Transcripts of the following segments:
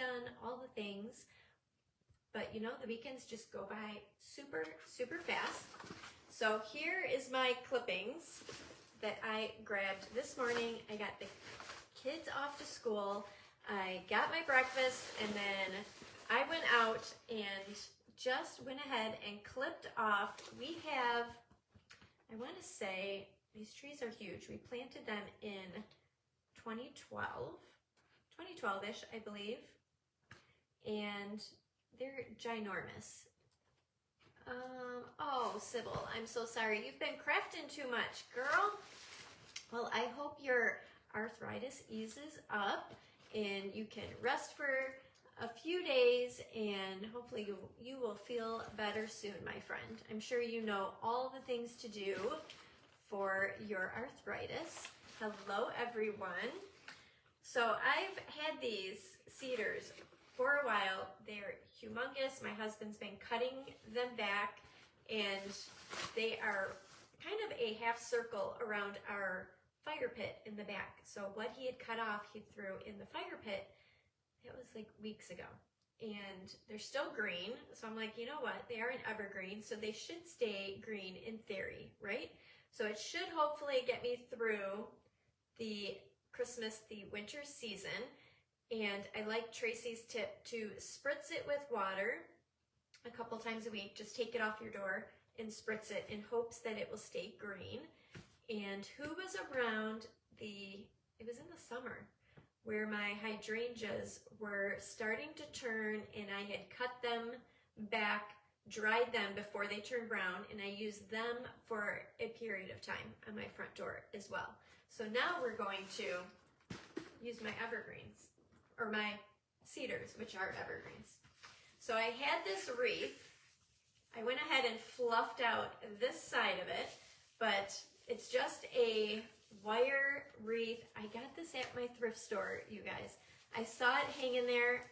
done all the things. But you know, the weekends just go by super, super fast. So here is my clippings that I grabbed this morning. I got the kids off to school. I got my breakfast, and then I went out and just went ahead and clipped off. We have, I want to say, these trees are huge. We planted them in 2012-ish, I believe. And they're ginormous. Oh, Sybil, I'm so sorry. You've been crafting too much, girl. Well, I hope your arthritis eases up and you can rest for a few days, and hopefully you will feel better soon, my friend. I'm sure you know all the things to do for your arthritis. Hello, everyone. So I've had these cedars for a while. They're humongous. My husband's been cutting them back, and they are kind of a half circle around our fire pit in the back. So what he had cut off, he threw in the fire pit. It was like weeks ago, and they're still green. So I'm like, you know what? They are an evergreen, so they should stay green in theory, right? So it should hopefully get me through the winter season. And I like Tracy's tip to spritz it with water a couple times a week. Just take it off your door and spritz it in hopes that it will stay green. And who was around it was in the summer, where my hydrangeas were starting to turn, and I had cut them back, dried them before they turned brown, and I used them for a period of time on my front door as well. So now we're going to use my evergreens, or my cedars, which are evergreens. So I had this wreath. I went ahead and fluffed out this side of it, but it's just a wire wreath. I got this at my thrift store, you guys. I saw it hanging there.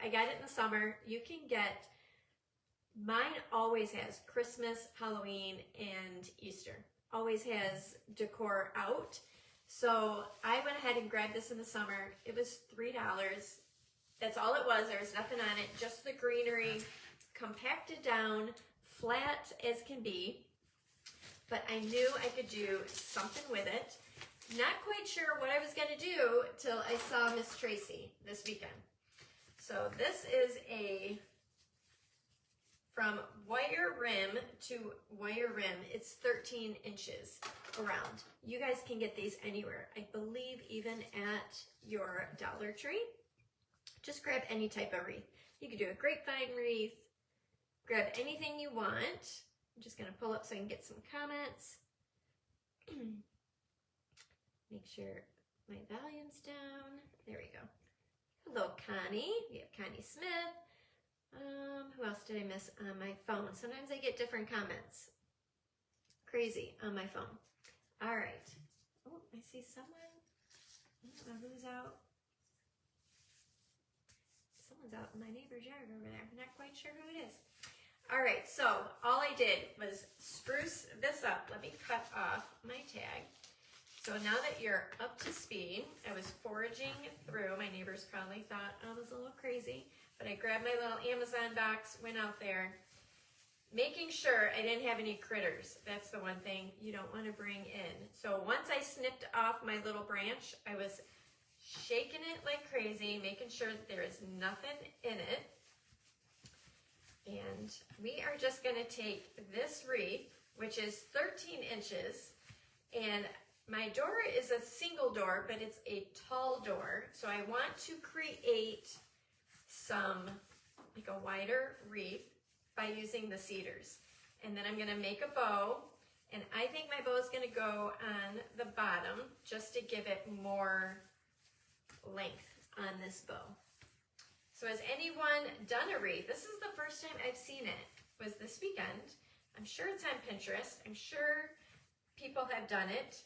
I got it in the summer. You can get, mine always has Christmas, Halloween, and Easter. Always has decor out. So I went ahead and grabbed this in the summer. It was $3. That's all it was. There was nothing on it, just the greenery, compacted down, flat as can be. But I knew I could do something with it. Not quite sure what I was going to do till I saw Miss Tracy this weekend. So this is from wire rim to wire rim. It's 13 inches around. You guys can get these anywhere. I believe even at your Dollar Tree. Just grab any type of wreath. You could do a grapevine wreath. Grab anything you want. I'm just going to pull up so I can get some comments. Make sure my volume's down. There we go. Hello, Connie. We have Connie Smith. Who else did I miss on my phone? Sometimes I get different comments. Crazy on my phone. All right. Oh, I see someone. I don't know who's out. Someone's out in my neighbor's yard over there. I'm not quite sure who it is. All right, so all I did was spruce this up. Let me cut off my tag. So now that you're up to speed, I was foraging through. My neighbors probably thought I was a little crazy, but I grabbed my little Amazon box, went out there, making sure I didn't have any critters. That's the one thing you don't want to bring in. So once I snipped off my little branch, I was shaking it like crazy, making sure that there is nothing in it. And we are just going to take this wreath, which is 13 inches, and my door is a single door, but it's a tall door. So I want to create like a wider wreath by using the cedars. And then I'm going to make a bow, and I think my bow is going to go on the bottom just to give it more length on this bow. So has anyone done a wreath? This is the first time I've seen it, was this weekend. I'm sure it's on Pinterest. I'm sure people have done it.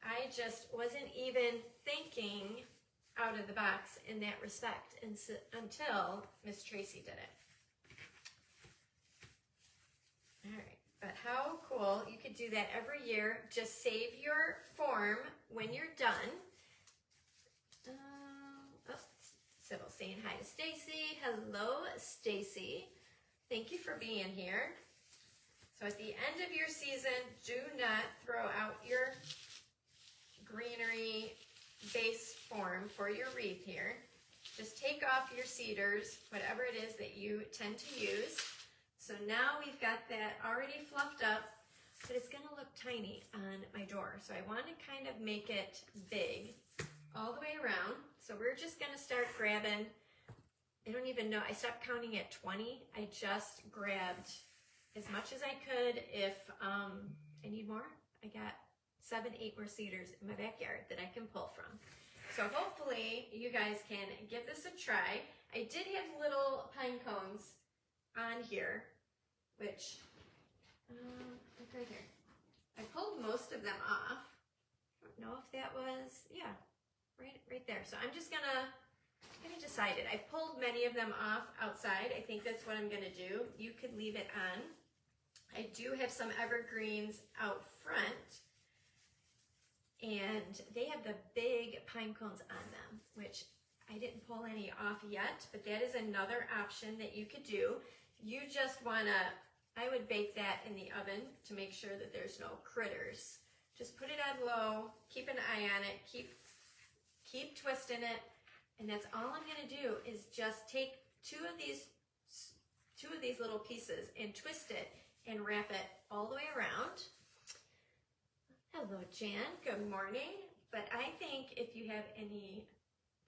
I just wasn't even thinking out of the box in that respect until Miss Tracy did it. All right, but how cool. You could do that every year. Just save your form when you're done. Sybil saying hi to Stacy. Hello, Stacy. Thank you for being here. So at the end of your season, do not throw out your greenery base form for your wreath here. Just take off your cedars, whatever it is that you tend to use. So now we've got that already fluffed up, but it's gonna look tiny on my door. So I wanna kind of make it big all the way around. So we're just gonna start grabbing, I don't even know, I stopped counting at 20. I just grabbed as much as I could. If I need more, I got 7, 8 more cedars in my backyard that I can pull from. So hopefully you guys can give this a try. I did have little pine cones on here, which, look right here. I pulled most of them off. I don't know if that was, yeah, right there. So I'm just gonna decide it. I pulled many of them off outside. I think that's what I'm gonna do. You could leave it on. I do have some evergreens out front, and they have the big pine cones on them, which I didn't pull any off yet, but that is another option that you could do. You just wanna, I would bake that in the oven to make sure that there's no critters. Just put it on low, keep an eye on it, keep twisting it, and that's all I'm gonna do is just take two of these little pieces and twist it and wrap it all the way around. Hello, Jan, good morning. But I think if you have any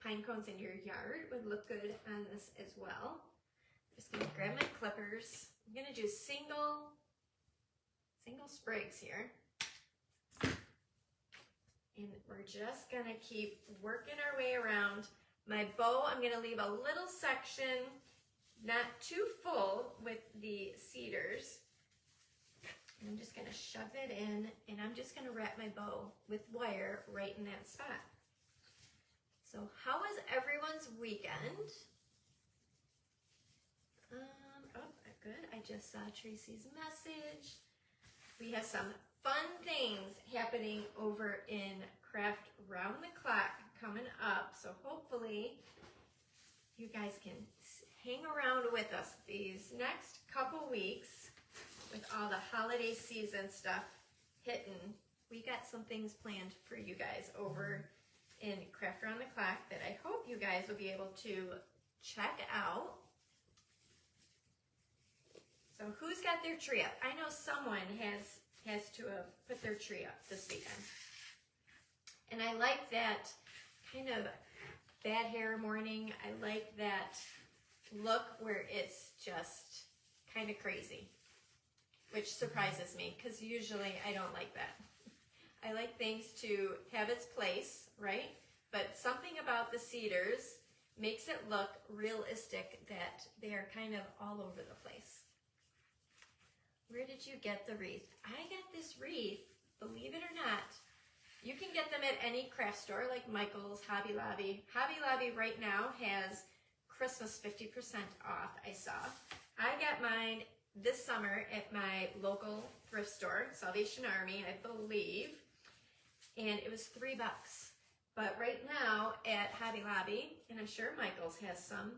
pine cones in your yard, it would look good on this as well. I'm just gonna grab my clippers. I'm gonna do single sprigs here. And we're just gonna keep working our way around. My bow, I'm gonna leave a little section, not too full with the cedars. And I'm just gonna shove it in, and I'm just gonna wrap my bow with wire right in that spot. So how was everyone's weekend? Oh, good, I just saw Tracy's message. We have some fun things happening over in Craft Round the Clock coming up, so hopefully you guys can hang around with us these next couple weeks with all the holiday season stuff hitting. We got some things planned for you guys over in Craft Round the Clock that I hope you guys will be able to check out. So who's got their tree up? I know someone has to have put their tree up this weekend. And I like that kind of bad hair morning. I like that look where it's just kind of crazy, which surprises me because usually I don't like that. I like things to have its place, right? But something about the cedars makes it look realistic that they are kind of all over the place. Where did you get the wreath? I got this wreath, believe it or not. You can get them at any craft store like Michael's, Hobby Lobby. Hobby Lobby right now has Christmas 50% off, I saw. I got mine this summer at my local thrift store, Salvation Army, I believe, and it was $3. But right now at Hobby Lobby, and I'm sure Michael's has some,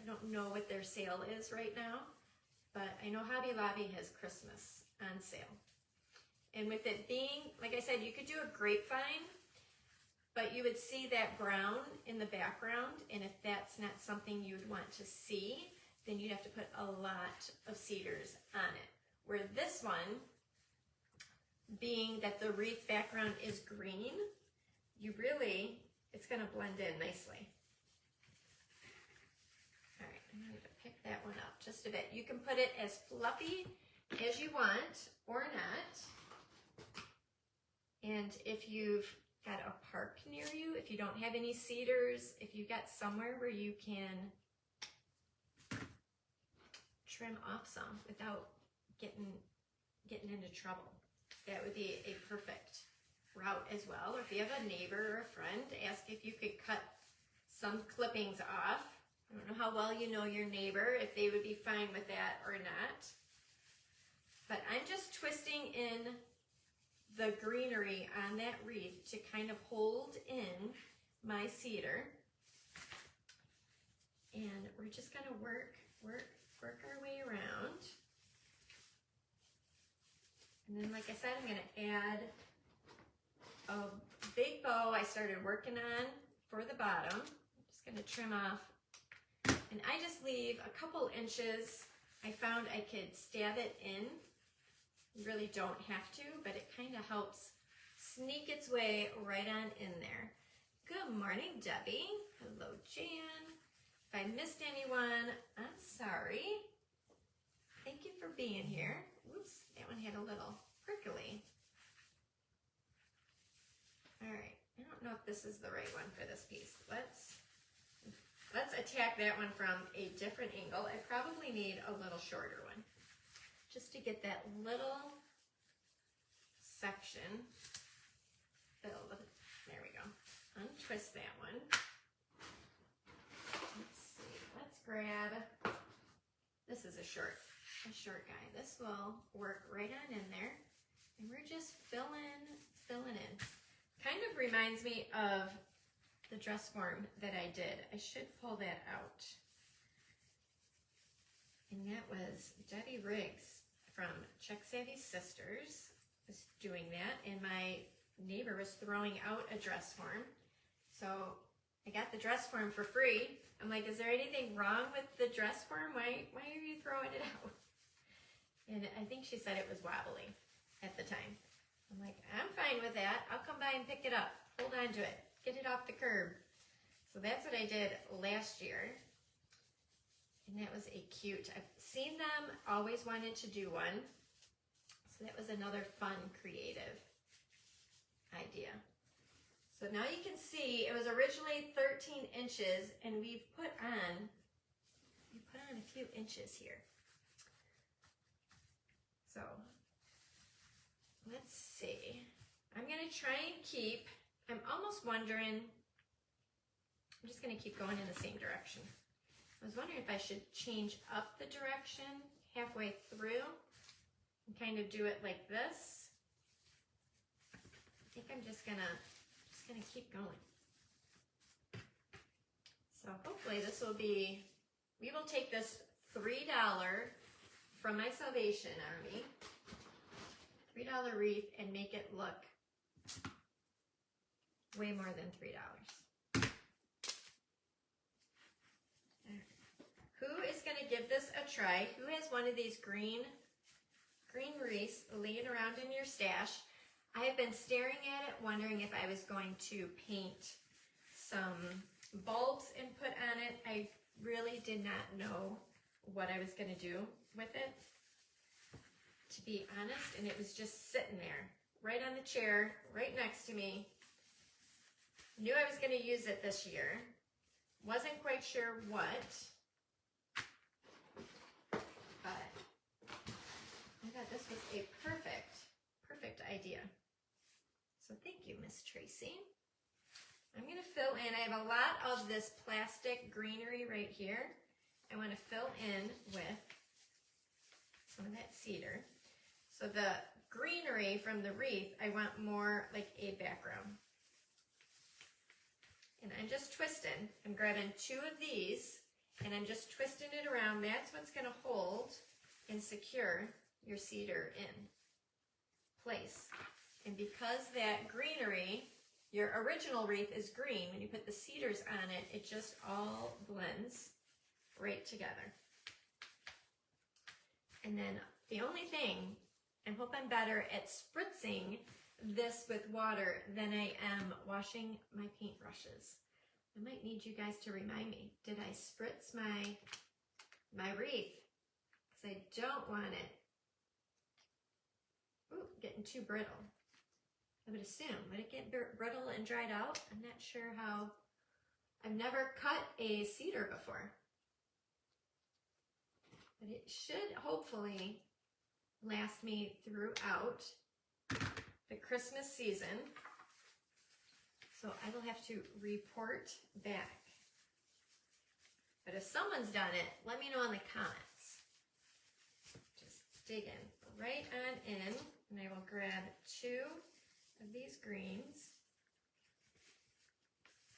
I don't know what their sale is right now, but I know Hobby Lobby has Christmas on sale. And with it being, like I said, you could do a grapevine, but you would see that brown in the background, and if that's not something you'd want to see, then you'd have to put a lot of cedars on it. Where this one, being that the wreath background is green, it's gonna blend in nicely. All right, I'm going to pick that one up just a bit. You can put it as fluffy as you want or not. And if you've got a park near you, if you don't have any cedars, if you've got somewhere where you can trim off some without getting into trouble, that would be a perfect route as well. Or if you have a neighbor or a friend, ask if you could cut some clippings off. I don't know how well you know your neighbor, if they would be fine with that or not. But I'm just twisting in the greenery on that wreath to kind of hold in my cedar. we're just gonna work our way around. And then, like I said, I'm gonna add a big bow I started working on for the bottom. I'm just gonna trim off, and I just leave a couple inches. I found I could stab it in. You really don't have to, but it kind of helps sneak its way right on in there. Good morning, Debbie. Hello, Jan. If I missed anyone, I'm sorry. Thank you for being here. Oops, that one had a little prickly. All right, I don't know if this is the right one for this piece. Let's attack that one from a different angle. I probably need a little shorter one just to get that little section filled. There we go. Untwist that one. Let's see. Let's grab, this is a short guy. This will work right on in there. And we're just filling in. Kind of reminds me of the dress form that I did. I should pull that out. And that was Debbie Riggs from Check Savvy Sisters was doing that, and my neighbor was throwing out a dress form. So I got the dress form for free. I'm like, is there anything wrong with the dress form? Why are you throwing it out? And I think she said it was wobbly at the time. I'm like, I'm fine with that. I'll come by and pick it up. Hold on to it. Get it off the curb. So that's what I did last year. And that was a cute, I've seen them, always wanted to do one. So that was another fun, creative idea. So now you can see it was originally 13 inches and we put on a few inches here. So let's see. I'm gonna try and keep, I'm almost wondering, I'm just gonna keep going in the same direction. I was wondering if I should change up the direction halfway through and kind of do it like this. I think I'm just gonna keep going. So hopefully this will be, we will take this $3 from my Salvation Army, $3 wreath, and make it look way more than $3. Who is going to give this a try? Who has one of these green wreaths laying around in your stash? I have been staring at it, wondering if I was going to paint some bulbs and put on it. I really did not know what I was going to do with it, to be honest, and it was just sitting there, right on the chair, right next to me. Knew I was going to use it this year. Wasn't quite sure what. But I thought this was a perfect idea. So thank you, Miss Tracy. I'm going to fill in. I have a lot of this plastic greenery right here. I want to fill in with some of that cedar. So the greenery from the wreath, I want more like a background. And I'm just twisting. I'm grabbing 2 of these and I'm just twisting it around. That's what's going to hold and secure your cedar in place. And because that greenery, your original wreath is green, when you put the cedars on it, it just all blends right together. And then the only thing, I hope I'm better at spritzing this with water than I am washing my paintbrushes. I might need you guys to remind me, did I spritz my wreath? Because I don't want it getting too brittle. I would assume, would it get brittle and dried out? I'm not sure how, I've never cut a cedar before. But it should hopefully last me throughout the Christmas season. So I will have to report back. But if someone's done it, let me know in the comments. Just dig in right on in, and I will grab 2 of these greens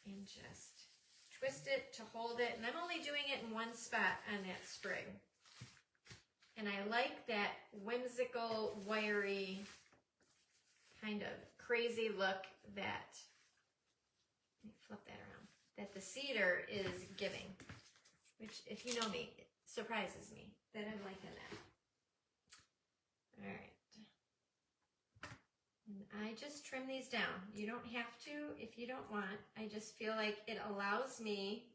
and just twist it to hold it, and I'm only doing it in one spot on that sprig. And I like that whimsical, wiry, kind of crazy look that, let me flip that around, that the cedar is giving, which, if you know me, it surprises me that I'm liking that. All right. And I just trim these down. You don't have to if you don't want. I just feel like it allows me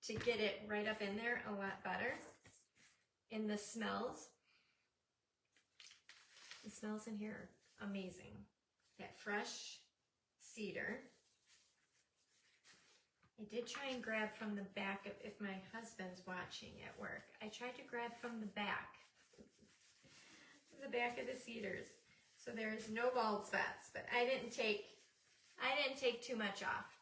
to get it right up in there a lot better. And the smells in here are amazing. That fresh cedar. I did try and grab from the back if my husband's watching at work. I tried to grab from the back of the cedars. So there's no bald spots, but I didn't take too much off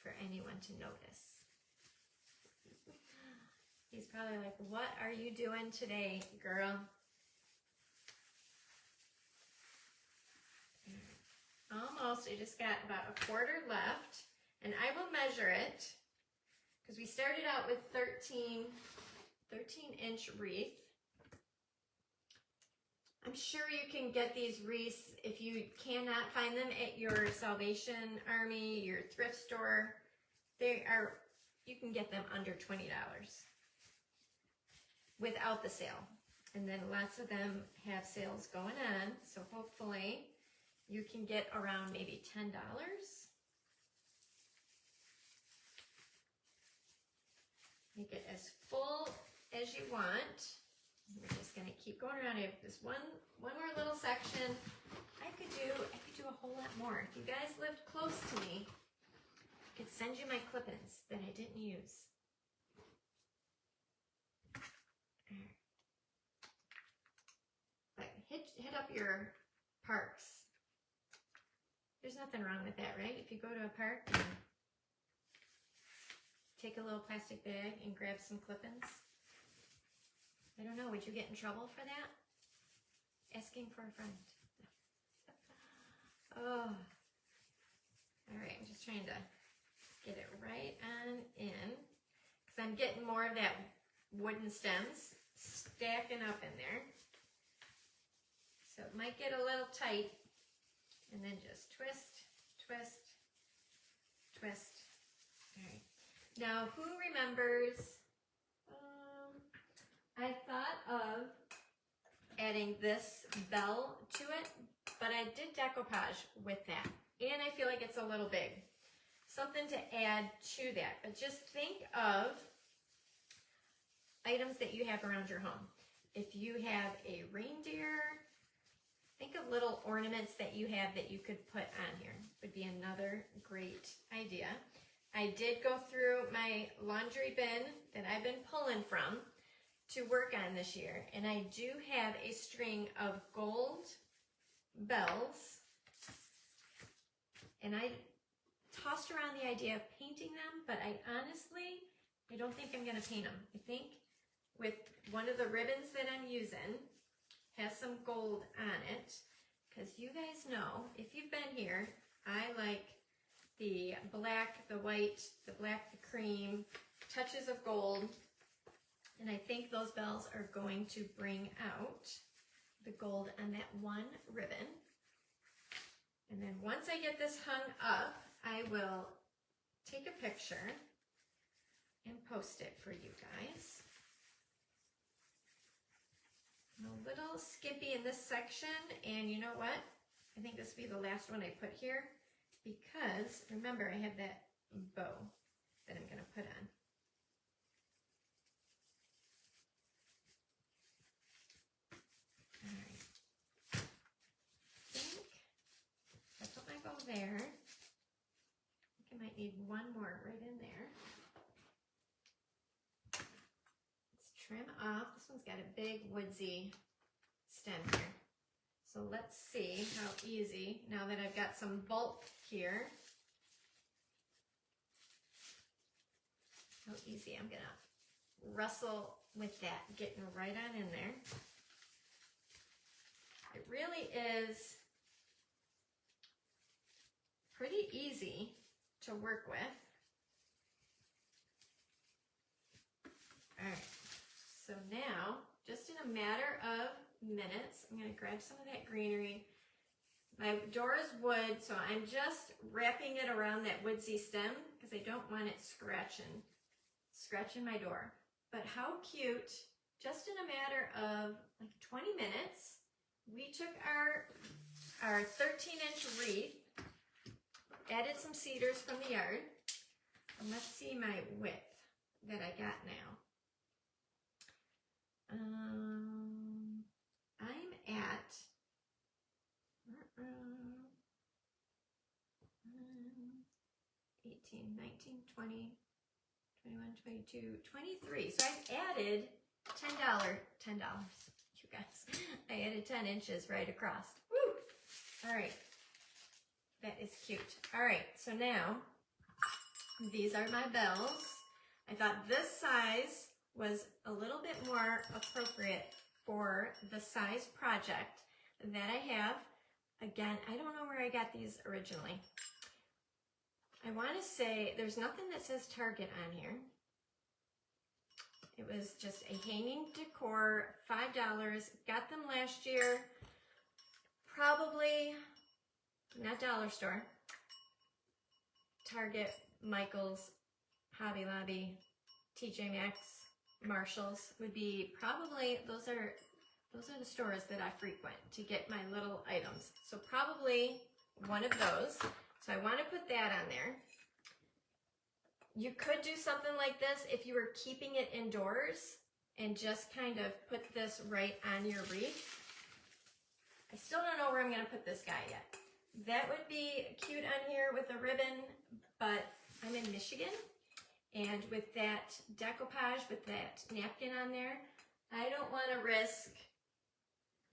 for anyone to notice. He's probably like, what are you doing today, girl? Almost, I just got about a quarter left, and I will measure it, because we started out with 13-inch wreath. I'm sure you can get these wreaths if you cannot find them at your Salvation Army, your thrift store. You can get them under $20 without the sale. And then lots of them have sales going on, so hopefully you can get around maybe $10. Make it as full as you want. We're just gonna keep going around. I have this one more little section. I could do a whole lot more. If you guys lived close to me, I could send you my clip-ins that I didn't use. But hit up your parks. There's nothing wrong with that, right? If you go to a park and take a little plastic bag and grab some clip-ins. I don't know, would you get in trouble for that? Asking for a friend. Oh. All right, I'm just trying to get it right on in, because I'm getting more of that wooden stems stacking up in there. So it might get a little tight, and then just twist, twist, twist. All right. Now, who remembers, I thought of adding this bell to it, but I did decoupage with that. And I feel like it's a little big. Something to add to that. But just think of items that you have around your home. If you have a reindeer, think of little ornaments that you have that you could put on here. Would be another great idea. I did go through my laundry bin that I've been pulling from to work on this year, and I do have a string of gold bells, and I tossed around the idea of painting them, but I don't think I'm going to paint them. I think with one of the ribbons that I'm using has some gold on it, because you guys know, if you've been here, I like the black, the white, the black, the cream, touches of gold. And I think those bells are going to bring out the gold on that one ribbon. And then once I get this hung up, I will take a picture and post it for you guys. I'm a little skimpy in this section, and you know what? I think this will be the last one I put here, because remember I have that bow that I'm going to put on. There. I think I might need one more right in there. Let's trim off. This one's got a big woodsy stem here. So let's see how easy, now that I've got some bulk here, how easy I'm gonna wrestle with that, getting right on in there. It really is pretty easy to work with. All right, so now, just in a matter of minutes, I'm gonna grab some of that greenery. My door is wood, so I'm just wrapping it around that woodsy stem because I don't want it scratching my door. But how cute, just in a matter of like 20 minutes, we took our 13-inch wreath, added some cedars from the yard, and let's see my width that I got now. I'm at 18, 19, 20, 21, 22, 23. So I've added $10, you guys. I added 10 inches right across. Woo! All right, that is cute. All right, so now these are my bells. I thought this size was a little bit more appropriate for the size project that I have. Again, I don't know where I got these originally. I want to say there's nothing that says Target on here. It was just a hanging decor, $5. Got them last year, probably not dollar store. Target, Michael's, Hobby Lobby, TJ Maxx, Marshall's would be probably, those are the stores that I frequent to get my little items. So probably one of those. So I want to put that on there. You could do something like this if you were keeping it indoors and just kind of put this right on your wreath. I still don't know where I'm going to put this guy yet. That would be cute on here with a ribbon, but I'm in Michigan, and with that decoupage, with that napkin on there, I don't want to risk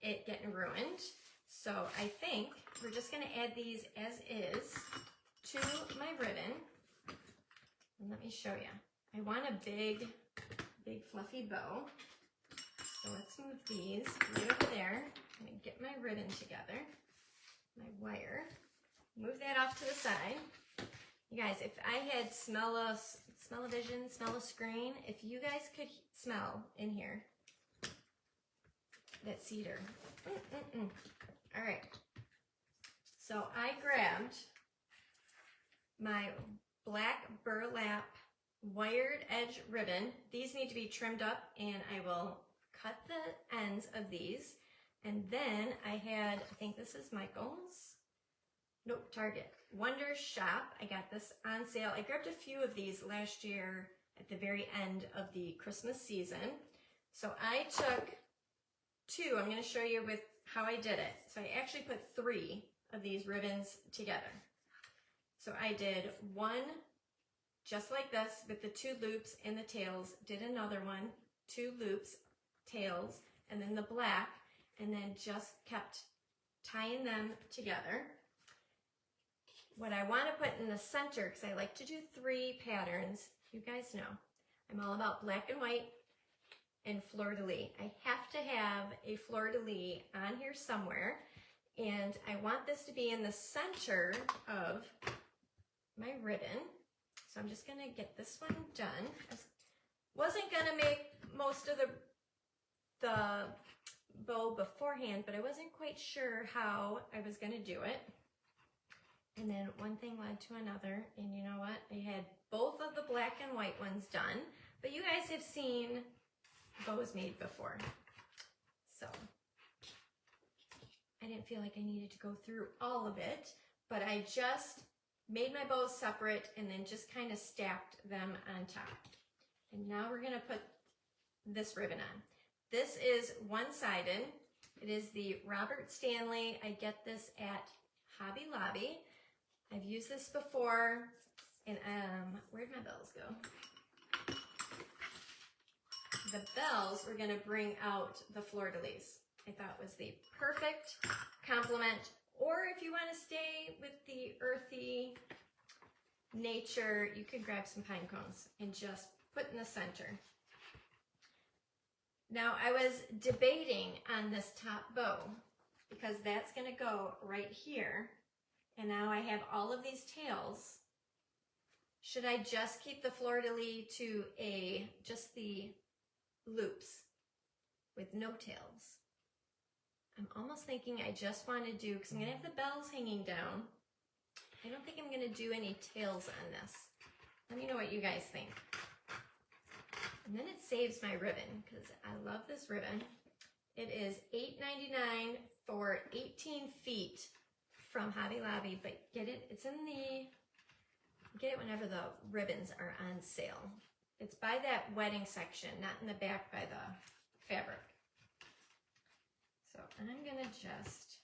it getting ruined. So I think we're just going to add these as is to my ribbon. And let me show you. I want a big fluffy bow. So let's move these right over there. I'm going to get my ribbon together, my wire. Move that off to the side. You guys, if I had smell-o-vision, smell-o-screen, if you guys could smell in here that cedar. All right. So I grabbed my black burlap wired edge ribbon. These need to be trimmed up, and I will cut the ends of these. And then I had, I think this is Michael's. Nope, Target. Wonder Shop. I got this on sale. I grabbed a few of these last year at the very end of the Christmas season. So I took two. I'm going to show you with how I did it. So I actually put 3 of these ribbons together. So I did one just like this with the 2 loops and the tails, did another one, 2 loops, tails, and then the black, and then just kept tying them together. What I want to put in the center, because I like to do 3 patterns, you guys know, I'm all about black and white and fleur-de-lis. I have to have a fleur-de-lis on here somewhere, and I want this to be in the center of my ribbon. So I'm just going to get this one done. I wasn't going to make most of the bow beforehand, but I wasn't quite sure how I was going to do it. And then one thing led to another, and you know what? I had both of the black and white ones done, but you guys have seen bows made before. So I didn't feel like I needed to go through all of it, but I just made my bows separate and then just kind of stacked them on top. And now we're going to put this ribbon on. This is one-sided. It is the Robert Stanley. I get this at Hobby Lobby. I've used this before, and where'd my bells go? The bells were going to bring out the fleur-de-lis. I thought was the perfect complement. Or if you want to stay with the earthy nature, you could grab some pine cones and just put in the center. Now, I was debating on this top bow because that's going to go right here. And now I have all of these tails Should I just keep the fleur-de-lis to just the loops with no tails? I'm almost thinking I just want to do, because I'm going to have the bells hanging down. I don't think I'm going to do any tails on this. Let me know what you guys think. And then it saves my ribbon, because I love this ribbon. It is $8.99 for 18 feet from Hobby Lobby, but get it, get it whenever the ribbons are on sale. It's by that wedding section, not in the back by the fabric. So I'm gonna just,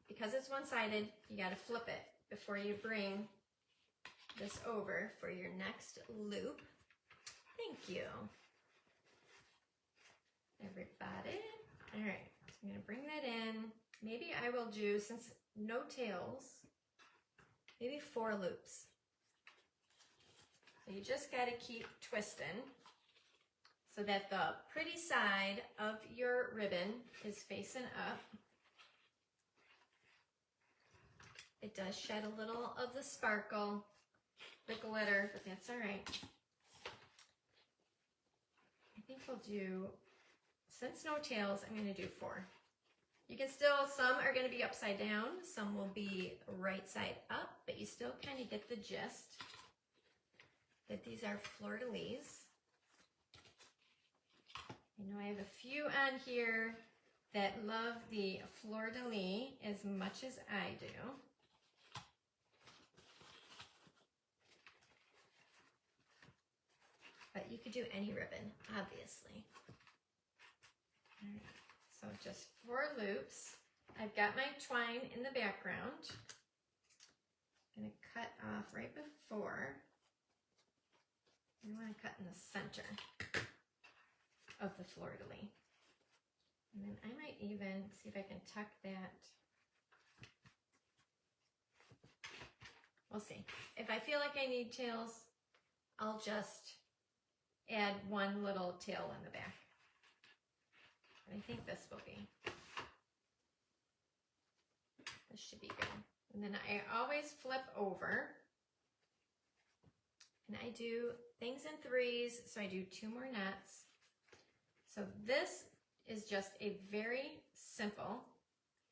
because it's one-sided, you gotta flip it before you bring this over for your next loop. Thank you, everybody. All right, so I'm gonna bring that in. Maybe I will do, since no tails, maybe 4 loops. So you just gotta keep twisting so that the pretty side of your ribbon is facing up. It does shed a little of the sparkle, the glitter, but that's all right. I think we'll do, since no tails, I'm gonna do 4. You can still, some are gonna be upside down, some will be right side up, but you still kind of get the gist that these are fleur-de-lis. I know I have a few on here that love the fleur-de-lis as much as I do. But you could do any ribbon, obviously. All right, so just 4 loops. I've got my twine in the background. I'm gonna cut off right before. I want to cut in the center of the fleur-de-lis. And then I might even see if I can tuck that. We'll see. If I feel like I need tails, I'll just add 1 little tail in the back. And I think this will be. This should be good. And then I always flip over. And I do things in 3s, so I do 2 more knots. So this is just a very simple,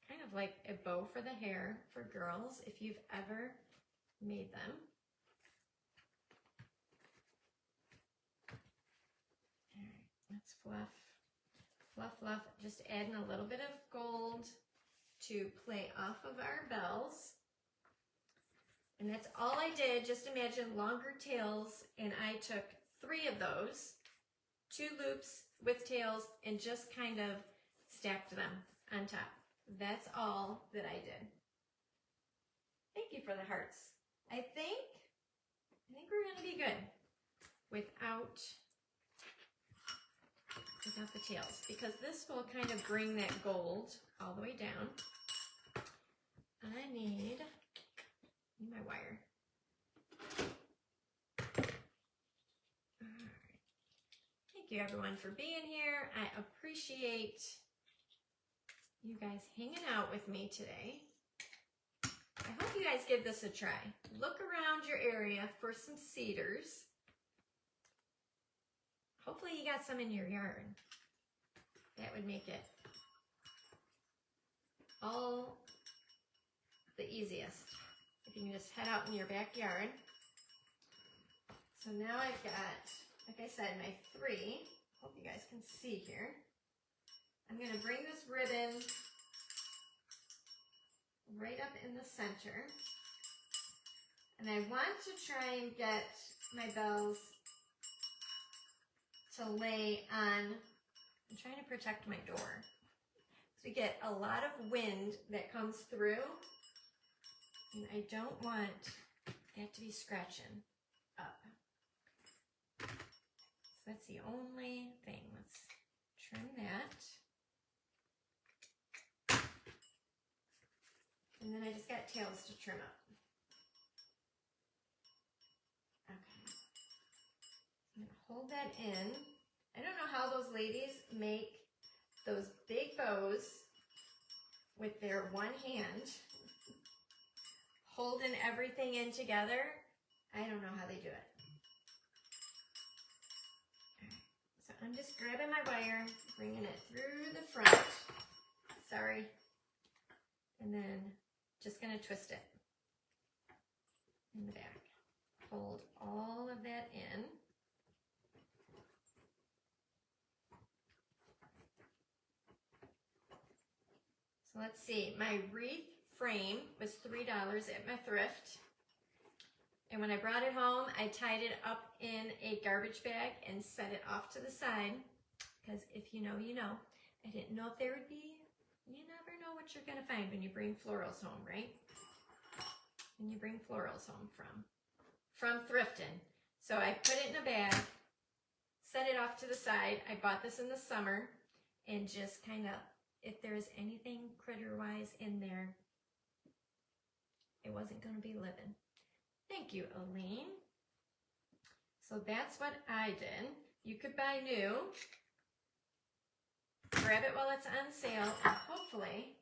kind of like a bow for the hair for girls, if you've ever made them. All right, let's fluff, fluff, fluff. Just adding a little bit of gold to play off of our bells. And that's all I did. Just imagine longer tails, and I took 3 of those, 2 loops with tails, and just kind of stacked them on top. That's all that I did. Thank you for the hearts. I think we're gonna be good without the tails, because this will kind of bring that gold all the way down. I need my wire. All right. Thank you everyone for being here. I appreciate you guys hanging out with me today. I hope you guys give this a try. Look around your area for some cedars. Hopefully you got some in your yard. That would make it all the easiest. If you can just head out in your backyard. So now I've got, like I said, my 3. Hope you guys can see here. I'm going to bring this ribbon right up in the center. And I want to try and get my bells to lay on, I'm trying to protect my door. So we get a lot of wind that comes through. And I don't want it to be scratching up. So that's the only thing. Let's trim that. And then I just got tails to trim up. Okay. I'm going to hold that in. I don't know how those ladies make those big bows with their one hand, holding everything in together. I don't know how they do it. Alright, so I'm just grabbing my wire, bringing it through the front. Sorry. And then just going to twist it in the back. Hold all of that in. So let's see, my wreath frame was $3 at my thrift. And when I brought it home, I tied it up in a garbage bag and set it off to the side. Because if you know, you know. I didn't know if there would be, you never know what you're going to find when you bring florals home, right? When you bring florals home from thrifting. So I put it in a bag, set it off to the side. I bought this in the summer, and just kind of, if there's anything critter-wise in there, it wasn't going to be living. Thank you, Elaine. So that's what I did. You could buy new. Grab it while it's on sale, and hopefully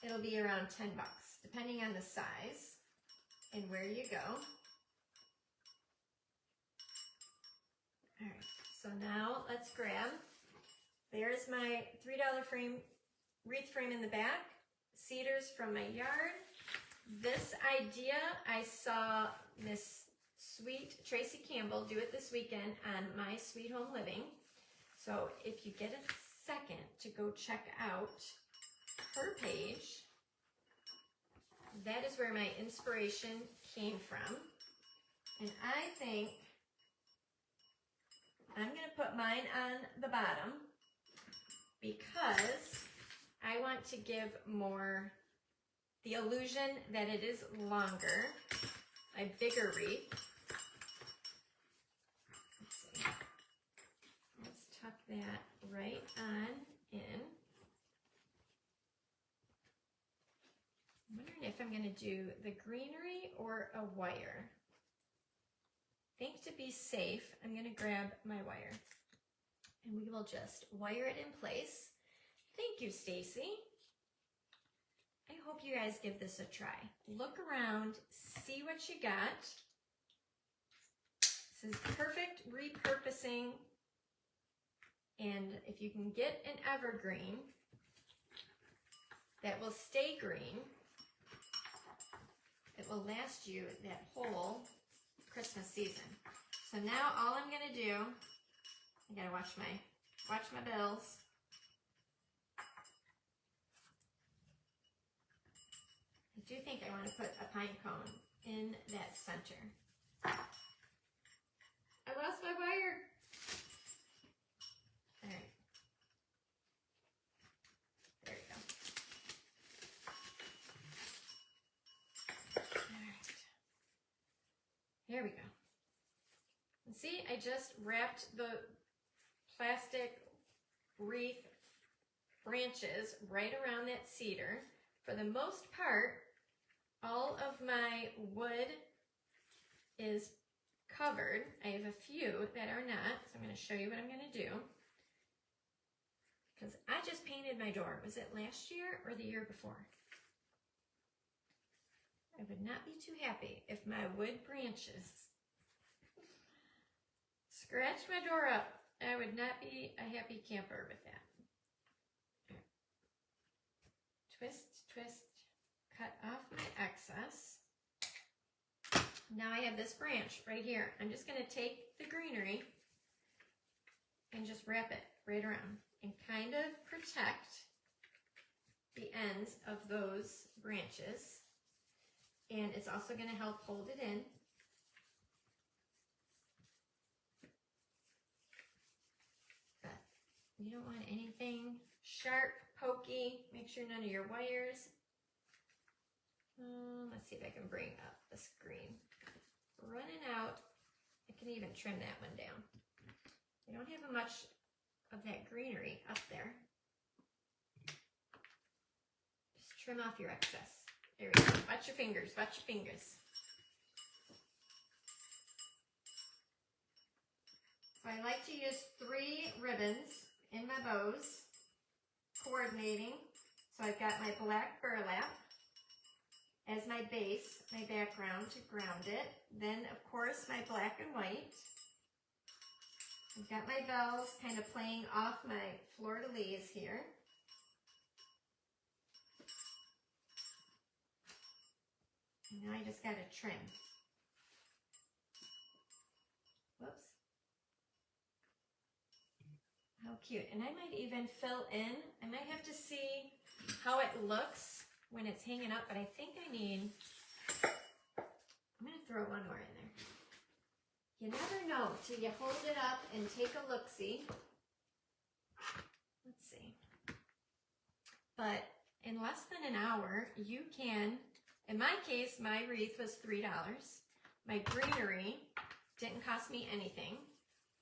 it'll be around $10, depending on the size and where you go. All right, so now let's grab. There's my $3 frame, wreath frame in the back, cedars from my yard. This idea, I saw Miss Sweet Tracy Campbell do it this weekend on My Sweet Home Living. So if you get a second to go check out her page, that is where my inspiration came from. And I think I'm going to put mine on the bottom because I want to give more the illusion that it is longer, a bigger wreath. Tuck that right on in. I'm wondering if I'm going to do the greenery or a wire. I think to be safe, I'm going to grab my wire. And we will just wire it in place. Thank you, Stacy. I hope you guys give this a try. Look around, see what you got. This is perfect repurposing. And if you can get an evergreen that will stay green, it will last you that whole Christmas season. So now all I'm going to do, I got to watch my bills. I do think I want to put a pine cone in that center. I lost my wire. All right. There we go. All right. There we go. And see, I just wrapped the plastic wreath branches right around that cedar. For the most part, all of my wood is covered. I have a few that are not, so I'm going to show you what I'm going to do. Because I just painted my door. Was it last year or the year before? I would not be too happy if my wood branches scratched my door up. I would not be a happy camper with that. Twist, twist, cut off my excess. Now I have this branch right here. I'm just going to take the greenery and just wrap it right around and kind of protect the ends of those branches. And it's also going to help hold it in. But you don't want anything sharp, pokey. Make sure none of your wires. Let's see if I can bring up the screen. Running out. I can even trim that one down. I don't have much of that greenery up there. Just trim off your excess. There we go. Watch your fingers. Watch your fingers. So I like to use 3 ribbons in my bows, coordinating. So I've got my black burlap, as my base, my background to ground it. Then, of course, my black and white. I've got my bells kind of playing off my fleur-de-lis here. And now I just got to trim. Whoops. How cute. And I might even fill in. I might have to see how it looks when it's hanging up, but I think I need, I'm going to throw one more in there. You never know till you hold it up and take a look-see. Let's see. But in less than an hour, you can, in my case, my wreath was $3. My greenery didn't cost me anything.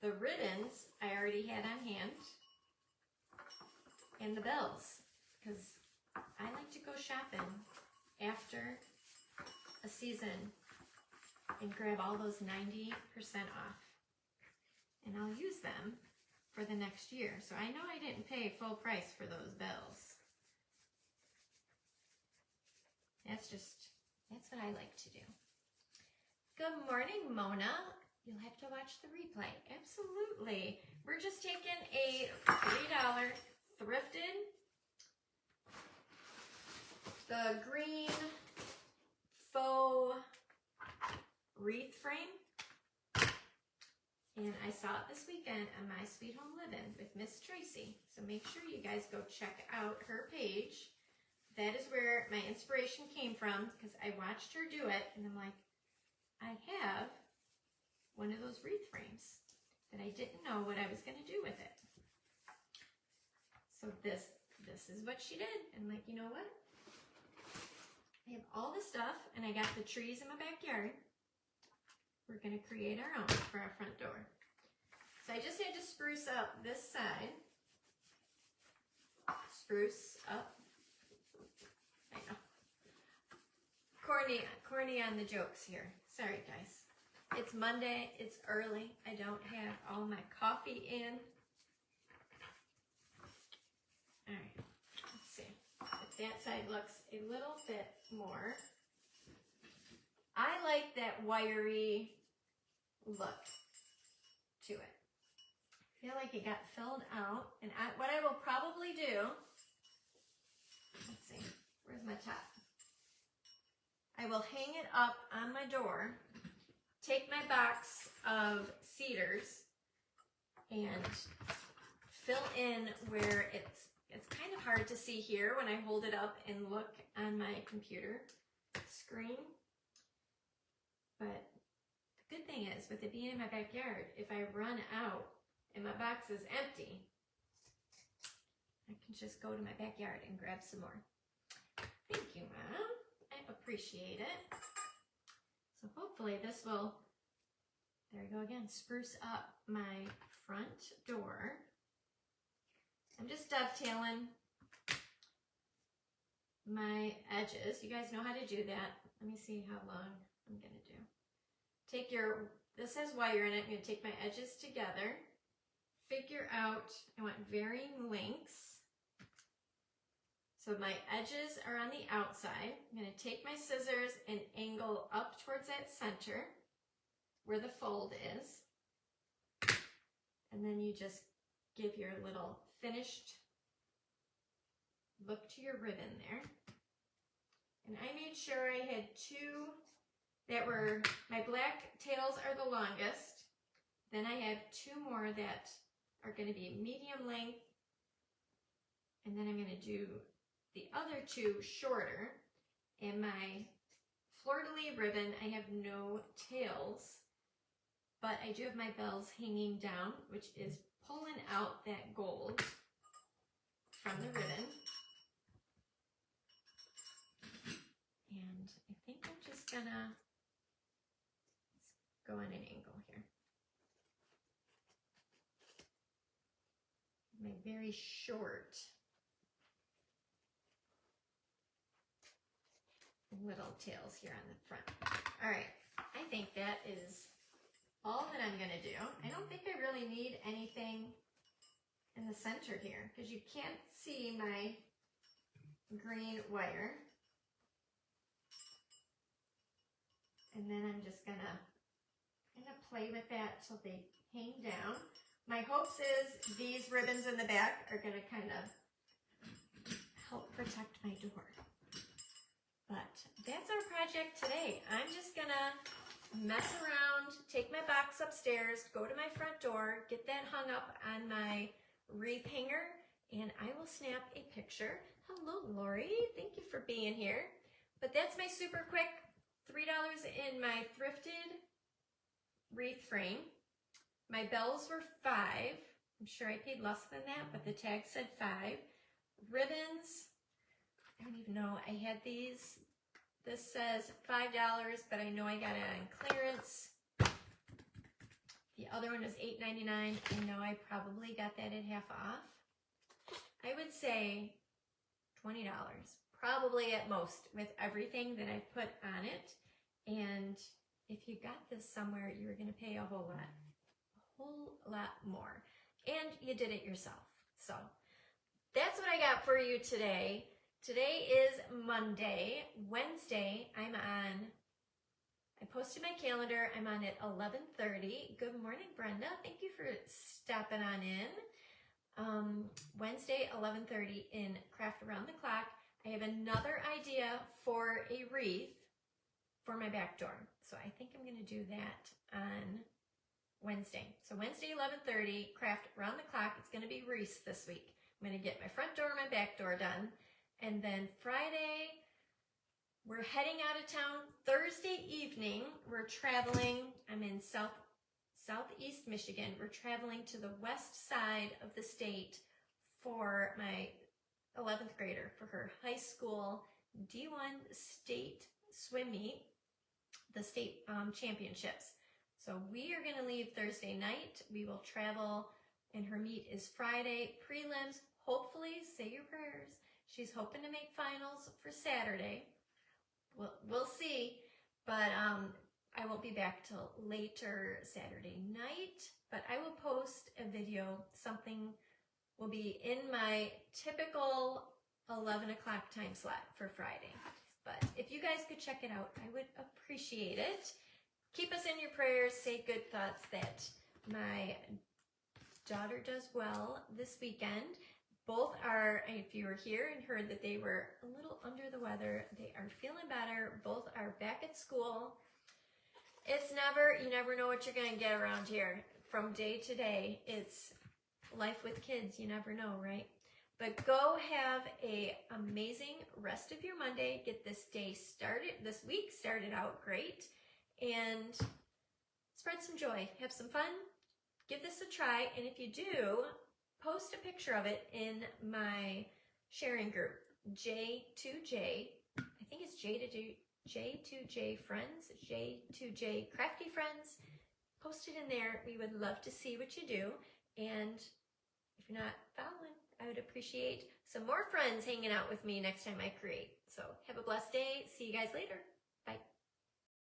The ribbons I already had on hand. And the bells, because I like to go shopping after a season and grab all those 90% off. And I'll use them for the next year. So I know I didn't pay full price for those bells. That's what I like to do. Good morning, Mona. You'll have to watch the replay. Absolutely. We're just taking a $3 thrifted, the green faux wreath frame. And I saw it this weekend on My Sweet Home Living with Miss Tracy. So make sure you guys go check out her page. That is where my inspiration came from, because I watched her do it and I'm like, I have one of those wreath frames that I didn't know what I was going to do with it. So this is what she did. And I'm like, you know what? I have all this stuff and I got the trees in my backyard. We're going to create our own for our front door. So I just had to spruce up this side. Spruce up. I know. Corny on the jokes here. Sorry, guys. It's Monday. It's early. I don't have all my coffee in. All right. Let's see if that side looks a little bit more. I like that wiry look to it. I feel like it got filled out. And what I will probably do, let's see, where's my top? I will hang it up on my door, take my box of cedars, and fill in where it's kind of hard to see here when I hold it up and look on my computer screen. But the good thing is, with it being in my backyard, if I run out and my box is empty, I can just go to my backyard and grab some more. Thank you, Mom. I appreciate it. So hopefully this will, there we go again, spruce up my front door. I'm just dovetailing my edges. You guys know how to do that. Let me see how long I'm going to do. Take your, this has wire in it. I'm going to take my edges together. Figure out, I want varying lengths. So my edges are on the outside. I'm going to take my scissors and angle up towards that center where the fold is. And then you just give your little finished look to your ribbon there. And I made sure I had two that were, my black tails are the longest. Then I have two more that are going to be medium length. And then I'm going to do the other two shorter. And my fleur-de-lis ribbon, I have no tails, but I do have my bells hanging down, which is pulling out that gold from the ribbon. And I think I'm just gonna, let's go on an angle here. My very short little tails here on the front. All right, I think that is all that I'm gonna do. I don't think I really need anything in the center here because you can't see my green wire. and then I'm just gonna play with that till they hang down. My hopes is these ribbons in the back are gonna kind of help protect my door. But that's our project today. I'm just gonna mess around, take my box upstairs, go to my front door, get that hung up on my wreath hanger, and I will snap a picture. Hello, Lori. Thank you for being here. But that's my super quick $3 in my thrifted wreath frame. My bells were $5. I'm sure I paid less than that, but the tag said $5. Ribbons, I don't even know. I had these. This says $5, but I know I got it on clearance. The other one is $8.99. I know I probably got that at half off. I would say $20, probably at most, with everything that I've put on it. And if you got this somewhere, you were going to pay a whole lot more. And you did it yourself. So that's what I got for you today. Today is Monday. Wednesday, I posted my calendar. I'm on at 11:30. Good morning, Brenda. Thank you for stopping on in. Wednesday, 11:30 in Craft Around the Clock. I have another idea for a wreath for my back door. So I think I'm going to do that on Wednesday. So Wednesday, 11:30, Craft Around the Clock. It's going to be wreaths this week. I'm going to get my front door and my back door done. And then Friday, we're heading out of town. Thursday evening, we're traveling. I'm in southeast Michigan. We're traveling to the west side of the state for my 11th grader for her high school D1 state swim meet, the state championships. So we are going to leave Thursday night. We will travel, and her meet is Friday. Prelims, hopefully, say your prayers. She's hoping to make finals for Saturday. We'll see, but I won't be back till later Saturday night, but I will post a video. Something will be in my typical 11 o'clock time slot for Friday. But if you guys could check it out, I would appreciate it. Keep us in your prayers. Say good thoughts that my daughter does well this weekend. Both are, if you were here and heard that they were a little under the weather, they are feeling better. Both are back at school. You never know what you're going to get around here. From day to day, it's life with kids. You never know, right? But go have an amazing rest of your Monday. Get this week started out great. And spread some joy. Have some fun. Give this a try. And if you do, post a picture of it in my sharing group, J2J. I think it's J2J Friends, J2J Crafty Friends. Post it in there. We would love to see what you do. And if you're not following, I would appreciate some more friends hanging out with me next time I create. So have a blessed day. See you guys later.